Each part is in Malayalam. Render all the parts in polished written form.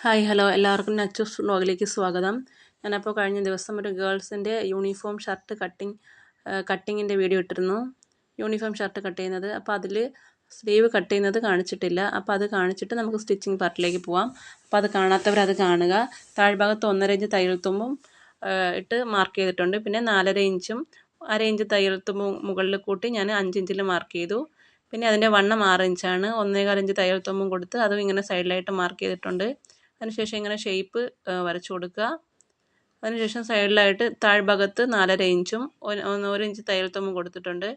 ഹായ് ഹലോ എല്ലാവർക്കും നച്ചൂസ് വ്ളോഗിലേക്ക് സ്വാഗതം. ഞാനപ്പോൾ കഴിഞ്ഞ ദിവസം ഒരു ഗേൾസിൻ്റെ യൂണിഫോം ഷർട്ട് കട്ടിങ്ങിൻ്റെ വീഡിയോ ഇട്ടിരുന്നു. യൂണിഫോം ഷർട്ട് കട്ട് ചെയ്യുന്നത്. അപ്പോൾ അതിൽ സ്ലീവ് കട്ട് ചെയ്യുന്നത് കാണിച്ചിട്ടില്ല. അപ്പോൾ അത് കാണിച്ചിട്ട് നമുക്ക് സ്റ്റിച്ചിങ് പാർട്ടിലേക്ക് പോവാം. അപ്പോൾ അത് കാണാത്തവരത് കാണുക. താഴ്ഭാഗത്ത് 1.5 ഇഞ്ച് തയ്യൽ തുമ്പും ഇട്ട് മാർക്ക് ചെയ്തിട്ടുണ്ട്. പിന്നെ 4.5 ഇഞ്ചും 1/2 ഇഞ്ച് തയ്യൽ തുമ്പും മുകളിൽ കൂട്ടി ഞാൻ 5 ഇഞ്ചിൽ മാർക്ക് ചെയ്തു. പിന്നെ അതിൻ്റെ വണ്ണം 6 ഇഞ്ചാണ്. 1.25 ഇഞ്ച് തയ്യൽ തുമ്പും കൊടുത്ത് അതും ഇങ്ങനെ സൈഡിലായിട്ട് മാർക്ക് ചെയ്തിട്ടുണ്ട്. അതിനുശേഷം ഇങ്ങനെ ഷേപ്പ് വരച്ചു കൊടുക്കുക. അതിനുശേഷം സൈഡിലായിട്ട് താഴ്ഭാഗത്ത് 4.5 ഇഞ്ചും 1 ഇഞ്ച് തയ്യൽ തുമ്പും കൊടുത്തിട്ടുണ്ട്.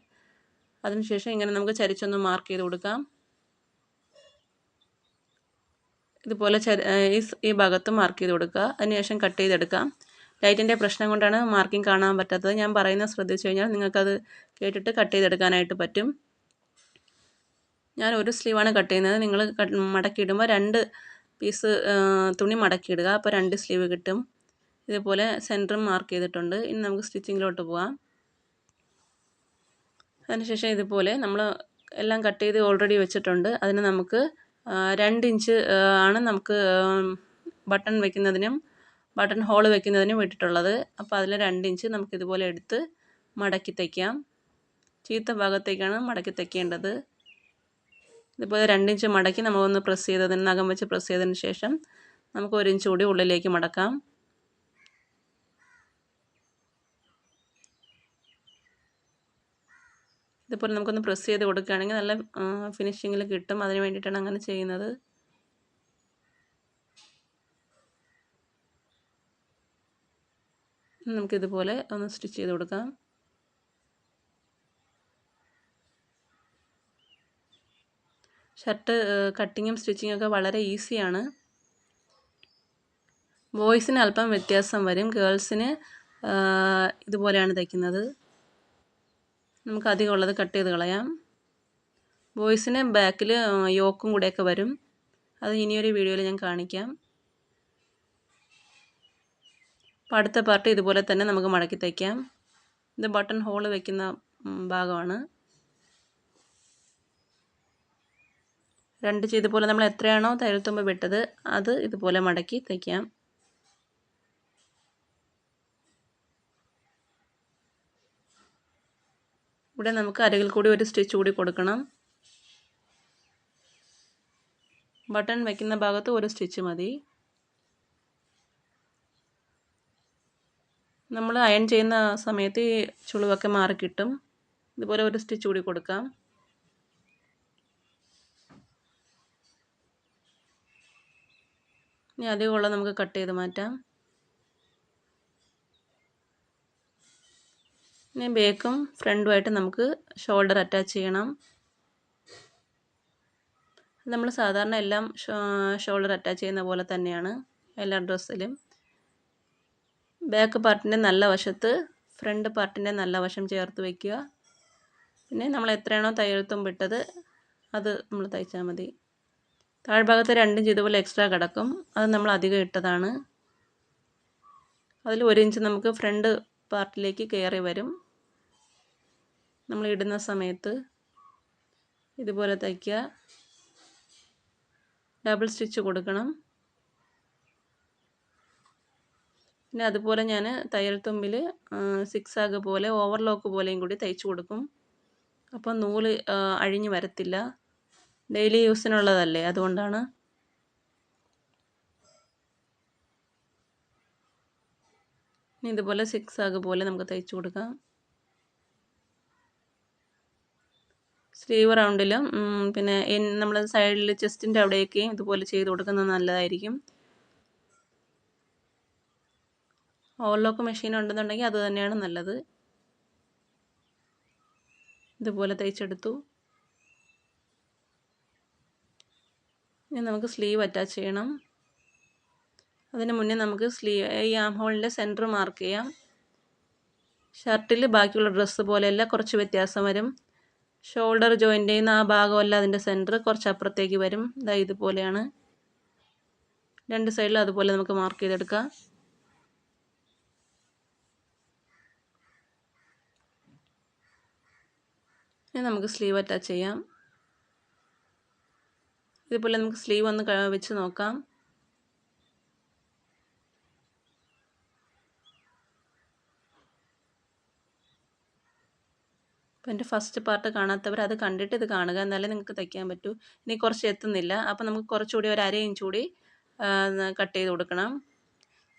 അതിനുശേഷം ഇങ്ങനെ നമുക്ക് ചരിച്ചൊന്ന് മാർക്ക് ചെയ്ത് കൊടുക്കാം. ഇതുപോലെ ഈ ഭാഗത്ത് മാർക്ക് ചെയ്ത് കൊടുക്കുക. അതിനുശേഷം കട്ട് ചെയ്തെടുക്കാം. ലൈറ്റിൻ്റെ പ്രശ്നം കൊണ്ടാണ് മാർക്കിംഗ് കാണാൻ പറ്റാത്തത്. ഞാൻ പറയുന്നത് ശ്രദ്ധിച്ചു കഴിഞ്ഞാൽ നിങ്ങൾക്കത് കേട്ടിട്ട് കട്ട് ചെയ്തെടുക്കാനായിട്ട് പറ്റും. ഞാൻ ഒരു സ്ലീവാണ് കട്ട് ചെയ്യുന്നത്. നിങ്ങൾ മടക്കിയിടുമ്പോൾ 2 പീസ് തുണി മടക്കിയിടുക. അപ്പോൾ 2 സ്ലീവ് കിട്ടും. ഇതുപോലെ സെൻറ്ററും മാർക്ക് ചെയ്തിട്ടുണ്ട്. ഇനി നമുക്ക് സ്റ്റിച്ചിങ്ങിലോട്ട് പോകാം. അതിനുശേഷം ഇതുപോലെ നമ്മൾ എല്ലാം കട്ട് ചെയ്ത് ഓൾറെഡി വെച്ചിട്ടുണ്ട്. അതിന് നമുക്ക് 2 ഇഞ്ച് ആണ് നമുക്ക് ബട്ടൺ വയ്ക്കുന്നതിനും ബട്ടൺ ഹോൾ വയ്ക്കുന്നതിനും വിട്ടിട്ടുള്ളത്. അപ്പോൾ അതിൽ 2 ഇഞ്ച് നമുക്ക് ഇതുപോലെ എടുത്ത് മടക്കി തയ്ക്കാം. ചീത്ത ഭാഗത്തേക്കാണ് മടക്കി തയ്ക്കേണ്ടത്. ഇതുപോലെ 2 ഇഞ്ച് മടക്കി നമ്മളൊന്ന് നഖം വെച്ച് പ്രസ് ചെയ്തതിന് ശേഷം നമുക്ക് 1 ഇഞ്ച് കൂടി ഉള്ളിലേക്ക് മടക്കാം. ഇതുപോലെ നമുക്കൊന്ന് പ്രസ് ചെയ്ത് കൊടുക്കുകയാണെങ്കിൽ നല്ല ഫിനിഷിങ്ങിൽ കിട്ടും. അതിന് വേണ്ടിയിട്ടാണ് അങ്ങനെ ചെയ്യുന്നത്. നമുക്കിതുപോലെ ഒന്ന് സ്റ്റിച്ച് ചെയ്ത് കൊടുക്കാം. ഷർട്ട് കട്ടിങ്ങും സ്റ്റിച്ചിങ്ങും ഒക്കെ വളരെ ഈസിയാണ്. ബോയ്സിന് അല്പം വ്യത്യാസം വരും. ഗേൾസിന് ഇതുപോലെയാണ് തയ്ക്കുന്നത്. നമുക്ക് അധികം ഉള്ളത് കട്ട് ചെയ്ത് കളയാം. ബോയ്സിന് ബാക്കിൽ യോക്കും കൂടെയൊക്കെ വരും. അത് ഇനിയൊരു വീഡിയോയിൽ ഞാൻ കാണിക്കാം. അപ്പോൾ അടുത്ത പാർട്ട് ഇതുപോലെ തന്നെ നമുക്ക് മടക്കി തയ്ക്കാം. ഇത് ബട്ടൺ ഹോൾ വയ്ക്കുന്ന ഭാഗമാണ്. 2 ചെയ്തപോലെ നമ്മൾ എത്രയാണോ തയ്യൽ തുമ്പ് വിട്ടത് അത് ഇതുപോലെ മടക്കി തയ്ക്കാം. ഇവിടെ നമുക്ക് അരികിൽ കൂടി ഒരു സ്റ്റിച്ച് കൂടി കൊടുക്കണം. ബട്ടൺ വയ്ക്കുന്ന ഭാഗത്ത് ഒരു സ്റ്റിച്ച് മതി. നമ്മൾ അയൺ ചെയ്യുന്ന സമയത്ത് ഈ ചുളിവൊക്കെ മാറിക്കിട്ടും. ഇതുപോലെ ഒരു സ്റ്റിച്ച് കൂടി കൊടുക്കാം. ഇനി അധികമുള്ള നമുക്ക് കട്ട് ചെയ്ത് മാറ്റാം. ഇനി ബാക്കും ഫ്രണ്ടുമായിട്ട് നമുക്ക് ഷോൾഡർ അറ്റാച്ച് ചെയ്യണം. നമ്മൾ സാധാരണ എല്ലാം ഷോൾഡർ അറ്റാച്ച് ചെയ്യുന്ന പോലെ തന്നെയാണ് എല്ലാ ഡ്രസ്സിലും. ബാക്ക് പാർട്ടിൻ്റെ നല്ല വശത്ത് ഫ്രണ്ട് പാർട്ടിൻ്റെ നല്ല വശം ചേർത്ത് വയ്ക്കുക. പിന്നെ നമ്മൾ എത്രയാണോ തയ്യൽ തുമ്പ് ഇട്ടത് അത് നമ്മൾ തയ്ച്ചാൽ മതി. താഴ്ഭാഗത്ത് 2 ഇഞ്ച് ഇതുപോലെ എക്സ്ട്രാ കിടക്കും. അത് നമ്മൾ അധികം ഇട്ടതാണ്. അതിൽ 1 ഇഞ്ച് നമുക്ക് ഫ്രണ്ട് പാർട്ടിലേക്ക് കയറി വരും. നമ്മൾ ഇടുന്ന സമയത്ത് ഇതുപോലെ തയ്ക്കുക. ഡബിൾ സ്റ്റിച്ച് കൊടുക്കണം. പിന്നെ അതുപോലെ ഞാൻ തയ്യൽ തുമ്പിൽ സിക്സാഗ് പോലെ ഓവർലോക്ക് പോലെയും കൂടി തയ്ച്ചു കൊടുക്കും. അപ്പോൾ നൂല് അഴിഞ്ഞു വരത്തില്ല. ഡെയിലി യൂസിനുള്ളതല്ലേ, അതുകൊണ്ടാണ്. ഇനി ഇതുപോലെ സിക്സാഗ് പോലെ നമുക്ക് തയ്ച്ചു കൊടുക്കാം. സ്ലീവ് റൗണ്ടിലും പിന്നെ നമ്മൾ സൈഡിൽ ചെസ്റ്റിൻ്റെ അവിടെയൊക്കെ ഇതുപോലെ ചെയ്ത് കൊടുക്കുന്നത് നല്ലതായിരിക്കും. ഓവർലോക്ക് മെഷീൻ ഉണ്ടെന്നുണ്ടെങ്കിൽ അത് തന്നെയാണ് നല്ലത്. ഇതുപോലെ തയ്ച്ചെടുത്തു. ഇനി നമുക്ക് സ്ലീവ് അറ്റാച്ച് ചെയ്യണം. അതിന് മുന്നേ നമുക്ക് ഈ ആം ഹോളിൻ്റെ സെൻറ്റർ മാർക്ക് ചെയ്യാം. ഷർട്ടിൽ ബാക്കിയുള്ള ഡ്രസ്സ് പോലെയല്ല, കുറച്ച് വ്യത്യാസം വരും. ഷോൾഡർ ജോയിൻ്റ് ചെയ്യുന്ന ആ ഭാഗമല്ല അതിൻ്റെ സെൻറ്റർ, കുറച്ച് അപ്പുറത്തേക്ക് വരും. ഇതുപോലെയാണ്. 2 സൈഡിലും അതുപോലെ നമുക്ക് മാർക്ക് ചെയ്തെടുക്കാം. ഇനി നമുക്ക് സ്ലീവ് അറ്റാച്ച് ചെയ്യാം. ഇതുപോലെ നമുക്ക് സ്ലീവ് ഒന്ന് വെച്ച് നോക്കാം. അപ്പോൾ എൻ്റെ ഫസ്റ്റ് പാർട്ട് കാണാത്തവർ അത് കണ്ടിട്ട് ഇത് കാണുക, എന്നാലേ നിങ്ങൾക്ക് തയ്ക്കാൻ പറ്റൂ. ഇനി കുറച്ച് എത്തുന്നില്ല, അപ്പോൾ നമുക്ക് കുറച്ചുകൂടി ഒരു അര ഇഞ്ച് കൂടി കട്ട് ചെയ്ത് കൊടുക്കണം.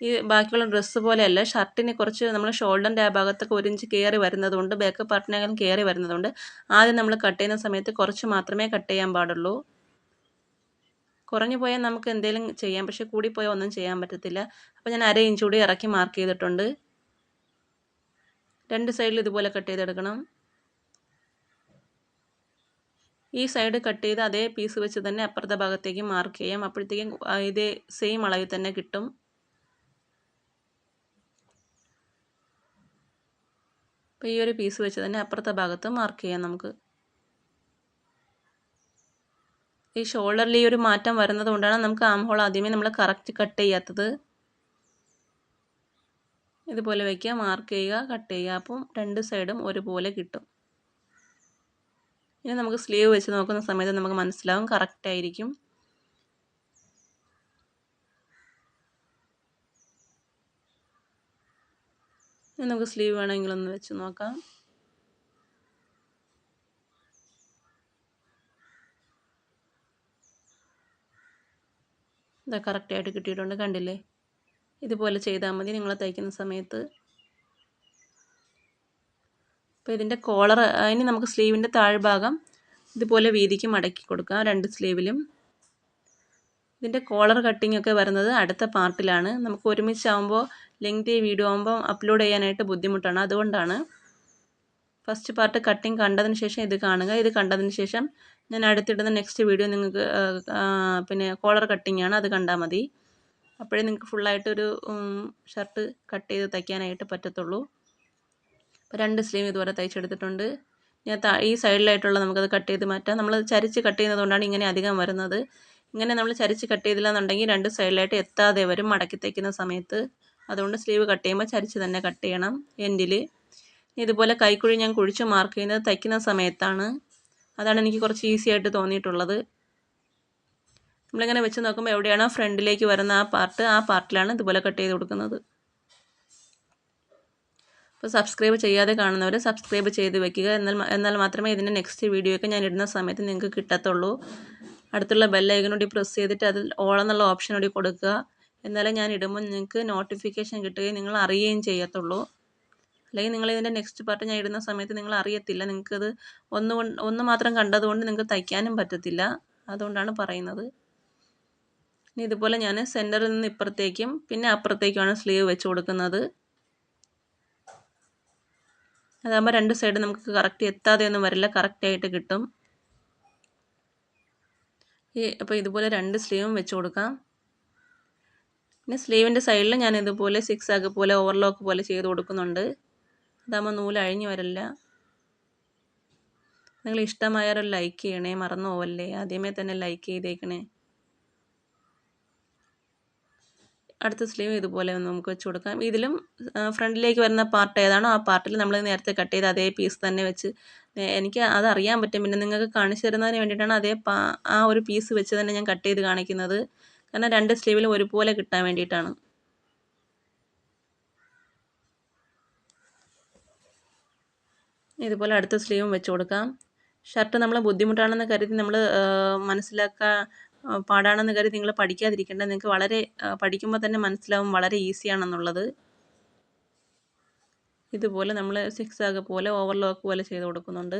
ഈ ബാക്കിയുള്ള ഡ്രസ്സ് പോലെയല്ല, ഷർട്ടിന് കുറച്ച് നമ്മൾ ഷോൾഡറിൻ്റെ ആ ഭാഗത്തൊക്കെ 1 ഇഞ്ച് കയറി വരുന്നതുകൊണ്ട്, ബാക്ക് പാർട്ടിനകം കയറി വരുന്നതുകൊണ്ട് ആദ്യം നമ്മൾ കട്ട് ചെയ്യുന്ന സമയത്ത് കുറച്ച് മാത്രമേ കട്ട് ചെയ്യാൻ പാടുള്ളൂ. കുറഞ്ഞു പോയാൽ നമുക്ക് എന്തെങ്കിലും ചെയ്യാം, പക്ഷേ കൂടിപ്പോയാൽ ഒന്നും ചെയ്യാൻ പറ്റത്തില്ല. അപ്പോൾ ഞാൻ അര ഇഞ്ച് കൂടി ഇറക്കി മാർക്ക് ചെയ്തിട്ടുണ്ട്. രണ്ട് സൈഡിൽ ഇതുപോലെ കട്ട് ചെയ്തെടുക്കണം. ഈ സൈഡ് കട്ട് ചെയ്ത് അതേ പീസ് വെച്ച് തന്നെ അപ്പുറത്തെ ഭാഗത്തേക്ക് മാർക്ക് ചെയ്യാം. അപ്പോഴത്തേക്കും ഇതേ സെയിം അളവിൽ തന്നെ കിട്ടും. അപ്പോൾ ഈ ഒരു പീസ് വെച്ച് തന്നെ അപ്പുറത്തെ ഭാഗത്ത് മാർക്ക് ചെയ്യാം നമുക്ക്. ഈ ഷോൾഡറിൽ ഈ ഒരു മാറ്റം വരുന്നത് കൊണ്ടാണ് നമുക്ക് ആം ഹോൾ ആദ്യമേ നമ്മൾ കറക്റ്റ് കട്ട് ചെയ്യാത്തത്. ഇതുപോലെ വയ്ക്കുക, മാർക്ക് ചെയ്യുക, കട്ട് ചെയ്യുക. അപ്പം രണ്ട് സൈഡും ഒരുപോലെ കിട്ടും. ഇനി നമുക്ക് സ്ലീവ് വെച്ച് നോക്കുന്ന സമയത്ത് നമുക്ക് മനസ്സിലാവും കറക്റ്റ് ആയിരിക്കും. ഇനി നമുക്ക് സ്ലീവ് വേണമെങ്കിലൊന്ന് വെച്ച് നോക്കാം. ഇതാ കറക്റ്റായിട്ട് കിട്ടിയിട്ടുണ്ട്, കണ്ടില്ലേ? ഇതുപോലെ ചെയ്താൽ മതി നിങ്ങൾ തയ്ക്കുന്ന സമയത്ത്. അപ്പോൾ ഇതിൻ്റെ കോളർ, ഇനി നമുക്ക് സ്ലീവിൻ്റെ താഴ്ഭാഗം ഇതുപോലെ വീതിക്ക് മടക്കി കൊടുക്കാം രണ്ട് സ്ലീവിലും. ഇതിൻ്റെ കോളർ കട്ടിംഗ് ഒക്കെ വരുന്നത് അടുത്ത പാർട്ടിലാണ്. നമുക്ക് ഒരുമിച്ചാകുമ്പോൾ ലെങ്തി വീഡിയോ ആകുമ്പോൾ അപ്ലോഡ് ചെയ്യാനായിട്ട് ബുദ്ധിമുട്ടാണ്. അതുകൊണ്ടാണ് ഫസ്റ്റ് പാർട്ട് കട്ടിങ് കണ്ടതിന് ശേഷം ഇത് കാണുക. ഇത് കണ്ടതിന് ശേഷം ഞാൻ അടുത്തിടുന്ന നെക്സ്റ്റ് വീഡിയോ നിങ്ങൾക്ക് പിന്നെ കോളർ കട്ടിംഗ് ആണ്, അത് കണ്ടാൽ മതി. അപ്പോഴേ നിങ്ങൾക്ക് ഫുള്ളായിട്ടൊരു ഷർട്ട് കട്ട് ചെയ്ത് തയ്ക്കാനായിട്ട് പറ്റത്തുള്ളൂ. അപ്പോൾ രണ്ട് സ്ലീവ് ഇതുപോലെ തയ്ച്ചെടുത്തിട്ടുണ്ട്. ഞാൻ ഈ സൈഡിലായിട്ടുള്ള നമുക്കത് കട്ട് ചെയ്ത് മാറ്റാം. നമ്മൾ ചരിച്ച് കട്ട് ചെയ്യുന്നതുകൊണ്ടാണ് ഇങ്ങനെ അധികം വരുന്നത്. ഇങ്ങനെ നമ്മൾ ചരിച്ച് കട്ട് ചെയ്തില്ല എന്നുണ്ടെങ്കിൽ രണ്ട് സൈഡിലായിട്ട് എത്താതെ വരും മടക്കി തയ്ക്കുന്ന സമയത്ത്. അതുകൊണ്ട് സ്ലീവ് കട്ട് ചെയ്യുമ്പോൾ ചരിച്ച് തന്നെ കട്ട് ചെയ്യണം എൻഡിൽ. ഇതുപോലെ കൈക്കുഴി ഞാൻ കുഴിച്ച് മാർക്ക് ചെയ്യുന്നത് തയ്ക്കുന്ന സമയത്താണ്. അതാണ് എനിക്ക് കുറച്ച് ഈസി ആയിട്ട് തോന്നിയിട്ടുള്ളത്. നമ്മളിങ്ങനെ വെച്ച് നോക്കുമ്പോൾ എവിടെയാണോ ഫ്രണ്ടിലേക്ക് വരുന്ന ആ പാർട്ടിലാണ് ഇതുപോലെ കട്ട് ചെയ്ത് കൊടുക്കുന്നത്. അപ്പോൾ സബ്സ്ക്രൈബ് ചെയ്യാതെ കാണുന്നവർ സബ്സ്ക്രൈബ് ചെയ്ത് വെക്കുക. എന്നാൽ മാത്രമേ ഇതിൻ്റെ നെക്സ്റ്റ് വീഡിയോ ഒക്കെ ഞാൻ ഇടുന്ന സമയത്ത് നിങ്ങൾക്ക് കിട്ടത്തുള്ളൂ. അടുത്തുള്ള ബെല്ലൈക്കനോടി പ്രസ് ചെയ്തിട്ട് അതിൽ ഓൾ എന്നുള്ള ഓപ്ഷനോടി കൊടുക്കുക. എന്നാലേ ഞാൻ ഇടുമ്പോൾ നിങ്ങൾക്ക് നോട്ടിഫിക്കേഷൻ കിട്ടുകയും നിങ്ങൾ അറിയുകയും ചെയ്യത്തുള്ളൂ. അല്ലെങ്കിൽ നിങ്ങൾ ഇതിൻ്റെ നെക്സ്റ്റ് പാർട്ട് ഞാൻ ഇടുന്ന സമയത്ത് നിങ്ങൾ അറിയത്തില്ല. നിങ്ങൾക്കത് ഒന്ന് മാത്രം കണ്ടതുകൊണ്ട് നിങ്ങൾക്ക് തയ്ക്കാനും പറ്റത്തില്ല. അതുകൊണ്ടാണ് പറയുന്നത്. ഇനി ഇതുപോലെ ഞാൻ സെൻറ്ററിൽ നിന്ന് ഇപ്പുറത്തേക്കും പിന്നെ അപ്പുറത്തേക്കുമാണ് സ്ലീവ് വെച്ച് കൊടുക്കുന്നത്. അതാകുമ്പോൾ രണ്ട് സൈഡ് നമുക്ക് കറക്റ്റ് എത്താതെയൊന്നും വരില്ല, കറക്റ്റായിട്ട് കിട്ടും. അപ്പോൾ ഇതുപോലെ രണ്ട് സ്ലീവും വെച്ച് കൊടുക്കാം. പിന്നെ സ്ലീവിൻ്റെ സൈഡിൽ ഞാൻ ഇതുപോലെ സിക്സാഗ് പോലെ ഓവർലോക്ക് പോലെ ചെയ്ത് കൊടുക്കുന്നുണ്ട്. അതാകുമ്പോൾ നൂല് അഴിഞ്ഞു വരില്ല. നിങ്ങൾ ഇഷ്ടമായാൽ ലൈക്ക് ചെയ്യണേ, മറന്നു പോവല്ലേ. ആദ്യമേ തന്നെ ലൈക്ക് ചെയ്തേക്കണേ. അടുത്ത സ്ലീവ് ഇതുപോലെ നമുക്ക് വെച്ച് കൊടുക്കാം. ഇതിലും ഫ്രണ്ടിലേക്ക് വരുന്ന പാർട്ട് ഏതാണോ ആ പാർട്ടിൽ നമ്മൾ നേരത്തെ കട്ട് ചെയ്ത് അതേ പീസ് തന്നെ വെച്ച്, എനിക്ക് അത് അറിയാൻ പറ്റും. പിന്നെ നിങ്ങൾക്ക് കാണിച്ചു തരുന്നതിന് വേണ്ടിയിട്ടാണ് ആ ഒരു പീസ് വെച്ച് തന്നെ ഞാൻ കട്ട് ചെയ്ത് കാണിക്കുന്നത്. കാരണം രണ്ട് സ്ലീവിലും ഒരുപോലെ കിട്ടാൻ വേണ്ടിയിട്ടാണ്. ഇതുപോലെ അടുത്ത സ്ലീവും വെച്ച് കൊടുക്കാം. ഷർട്ട് നമ്മൾ ബുദ്ധിമുട്ടാണെന്ന് കരുതി നമ്മൾ പാടാണെന്ന് കരുതി നിങ്ങൾ പഠിക്കാതിരിക്കേണ്ട. നിങ്ങൾക്ക് വളരെ പഠിക്കുമ്പോൾ തന്നെ മനസ്സിലാവും വളരെ ഈസിയാണെന്നുള്ളത്. ഇതുപോലെ നമ്മൾ സിക്സാഗ് പോലെ ഓവർലോക്ക് പോലെ ചെയ്ത് കൊടുക്കുന്നുണ്ട്.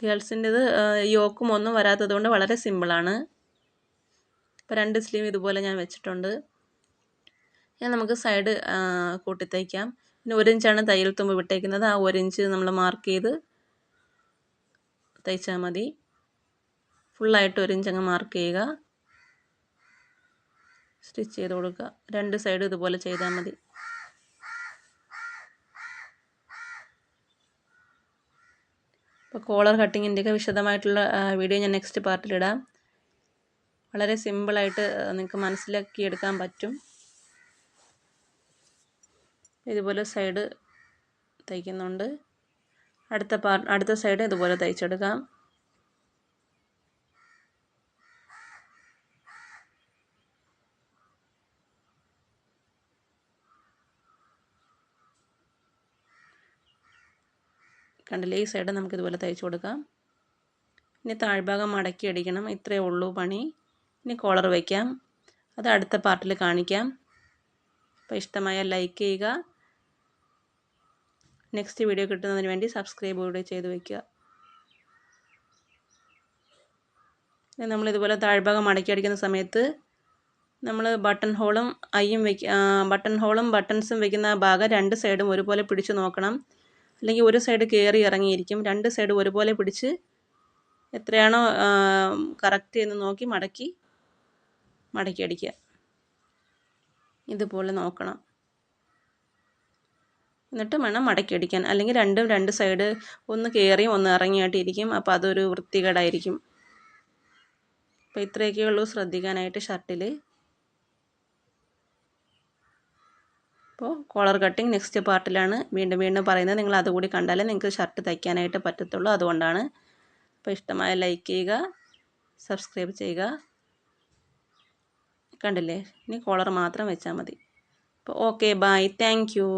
ഗേൾസിൻ്റെത് യോക്കും ഒന്നും വരാത്തത് കൊണ്ട് വളരെ സിമ്പിളാണ്. ഇപ്പോൾ രണ്ട് സ്ലീവ് ഇതുപോലെ ഞാൻ വെച്ചിട്ടുണ്ട്. ഇനി നമുക്ക് സൈഡ് കൂട്ടി തയ്ക്കാം. പിന്നെ 1 ഇഞ്ചാണ് തയ്യൽ തുമ്പ് വിട്ടേക്കുന്നത്. ആ 1 ഇഞ്ച് നമ്മൾ മാർക്ക് ചെയ്ത് തയ്ച്ചാൽ മതി. ഫുള്ളായിട്ട് 1 ഇഞ്ച് അങ്ങ് മാർക്ക് ചെയ്യുക, സ്റ്റിച്ച് ചെയ്ത് കൊടുക്കുക. രണ്ട് സൈഡ് ഇതുപോലെ ചെയ്താൽ മതി. അപ്പോൾ കോളർ കട്ടിങ്ങിൻ്റെയൊക്കെ വിശദമായിട്ടുള്ള വീഡിയോ ഞാൻ നെക്സ്റ്റ് പാർട്ടിലിടാം. വളരെ സിമ്പിളായിട്ട് നിങ്ങൾക്ക് മനസ്സിലാക്കി എടുക്കാൻ പറ്റും. ഇതുപോലെ സൈഡ് തയ്ക്കുന്നുണ്ട്. അടുത്ത സൈഡ് ഇതുപോലെ തയ്ച്ചെടുക്കാം. കണ്ടില്ലേ, ഈ സൈഡ് നമുക്കിതുപോലെ തയ്ച്ചു കൊടുക്കാം. ഇനി താഴ്ഭാഗം മടക്കി അടിക്കണം. ഇത്രയേ ഉള്ളൂ പണി. ഇനി കോളർ വയ്ക്കാം. അത് അടുത്ത പാർട്ടിൽ കാണിക്കാം. അപ്പോൾ ഇഷ്ടമായാൽ ലൈക്ക് ചെയ്യുക. നെക്സ്റ്റ് വീഡിയോ കിട്ടുന്നതിന് വേണ്ടി സബ്സ്ക്രൈബ് കൂടെ ചെയ്ത് വയ്ക്കുക. നമ്മളിതുപോലെ താഴ്ഭാഗം മടക്കി അടിക്കുന്ന സമയത്ത് നമ്മൾ ബട്ടൺ ഹോളും ബട്ടൺസും വയ്ക്കുന്ന ഭാഗം രണ്ട് സൈഡും ഒരുപോലെ പിടിച്ച് നോക്കണം. അല്ലെങ്കിൽ ഒരു സൈഡ് കയറി ഇറങ്ങിയിരിക്കും. രണ്ട് സൈഡ് ഒരുപോലെ പിടിച്ച് എത്രയാണോ കറക്റ്റ് എന്ന് നോക്കി മടക്കി അടിക്കുക. ഇതുപോലെ നോക്കണം. എന്നിട്ട് വേണം മടക്കി അടിക്കാൻ. അല്ലെങ്കിൽ രണ്ട് സൈഡ് ഒന്ന് കയറിയും ഒന്ന് ഇറങ്ങിയായിട്ടിരിക്കും. അപ്പോൾ അതൊരു വൃത്തികേടായിരിക്കും. അപ്പോൾ ഇത്രയൊക്കെ ഉള്ളൂ ശ്രദ്ധിക്കാനായിട്ട് ഷർട്ടിൽ. അപ്പോൾ കോളർ കട്ടിങ് നെക്സ്റ്റ് പാർട്ടിലാണ് വീണ്ടും പറയുന്നത്. നിങ്ങൾ അതുകൂടി കണ്ടാലേ നിങ്ങൾക്ക് ഷർട്ട് തയ്ക്കാനായിട്ട് പറ്റത്തുള്ളൂ. അതുകൊണ്ടാണ്. അപ്പോൾ ഇഷ്ടമായ ലൈക്ക് ചെയ്യുക, സബ്സ്ക്രൈബ് ചെയ്യുക. കണ്ടില്ലേ, ഇനി കോളർ മാത്രം വെച്ചാൽ മതി. അപ്പോൾ ഓക്കെ, ബൈ, താങ്ക് യു.